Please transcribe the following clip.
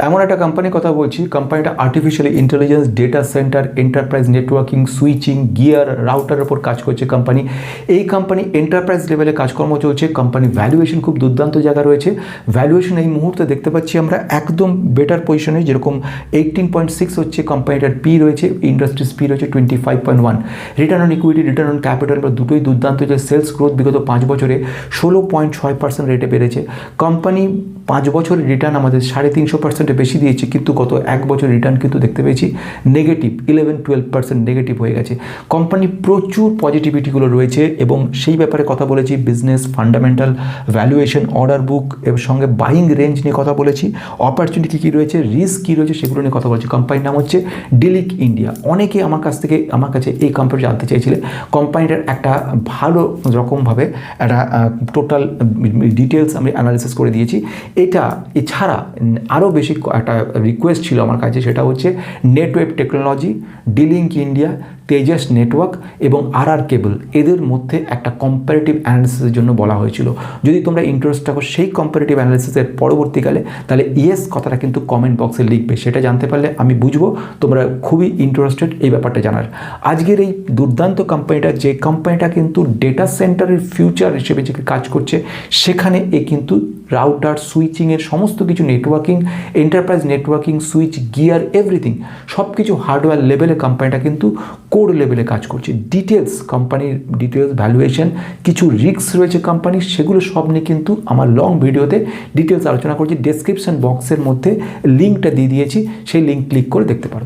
এমন একটা কোম্পানির কথা বলছি, কোম্পানিটা artificial intelligence, data centre, enterprise networking, switching, gear, রাউটারের উপর কাজ করছে কোম্পানি। এই কোম্পানি এন্টারপ্রাইজ লেভেলে কাজকর্ম চলছে। কোম্পানি ভ্যালুয়েশন খুব দুর্দান্ত জায়গা রয়েছে। ভ্যালুয়েশন এই মুহূর্তে দেখতে পাচ্ছি আমরা একদম বেটার পজিশনে, যেরকম 18.6 হচ্ছে কোম্পানিটার পি রয়েছে, ইন্ডাস্ট্রিজ পি রয়েছে 25.1। Return on equity, return on capital দুটোই দুর্দান্ত। যে সেলস গ্রোথ বিগত 5 বছরে 16.6% রেটে বেড়েছে। কোম্পানি 5 বছরের রিটার্ন আমাদের 350% বেশি দিয়েছে, কিন্তু গত 1 বছর রিটার্ন কিন্তু দেখতে পেয়েছি নেগেটিভ, 11-12% নেগেটিভ হয়ে গেছে। কোম্পানি প্রচুর পজিটিভিটিগুলো রয়েছে এবং সেই ব্যাপারে কথা বলেছি। Business fundamental, valuation, order book এর সঙ্গে বাইং রেঞ্জ নিয়ে কথা বলেছি। অপরচুনিটি কী রয়েছে, রিস্ক কী রয়েছে, সেগুলো নিয়ে কথা বলেছি। কোম্পানির নাম হচ্ছে ডিলিক ইন্ডিয়া। অনেকে আমার কাছে এই কোম্পানি জানতে চেয়েছিলেন। কোম্পানিটার একটা ভালো রকমভাবে একটা টোটাল ডিটেলস আমি অ্যানালিসিস করে দিয়েছি। এটা এছাড়া আরও বেশি একটা রিকোয়েস্ট ছিল আমার কাছে, সেটা হচ্ছে Netweb technology, D Link India, Tejas network এবং আর কেবল, এদের মধ্যে একটা কম্পারেটিভ অ্যানালিসিসের জন্য বলা হয়েছিল। যদি তোমরা ইন্টারেস্ট থাকো সেই কম্পারেটিভ অ্যানালিসিসের পরবর্তীকালে, তাহলে ইয়েস কথাটা কিন্তু কমেন্ট বক্সে লিখবে। সেটা জানতে পারলে আমি বুঝবো তোমরা খুবই ইন্টারেস্টেড এই ব্যাপারটা জানার। আজকের এই দুর্দান্ত কোম্পানিটা, যে কোম্পানিটা কিন্তু ডেটা সেন্টারের ফিউচার হিসেবে যে কাজ করছে, সেখানে কিন্তু রাউটার, সুইচিংয়ের সমস্ত কিছু, networking, enterprise networking, switch, gear, everything সব কিছু হার্ডওয়্যার লেভেলে কোম্পানিটা কিন্তু কোর লেভেলে কাজ করছে। ডিটেলস, কোম্পানির ডিটেলস, ভ্যালুয়েশন, কিছু রিস্ক রয়েছে কোম্পানির, সেগুলো সব নিয়ে কিন্তু আমার লং ভিডিওতে ডিটেলস আলোচনা করছি। ডেসক্রিপশন বক্সের মধ্যে লিঙ্কটা দিয়ে দিয়েছি, সেই লিঙ্ক ক্লিক করে দেখতে পারো।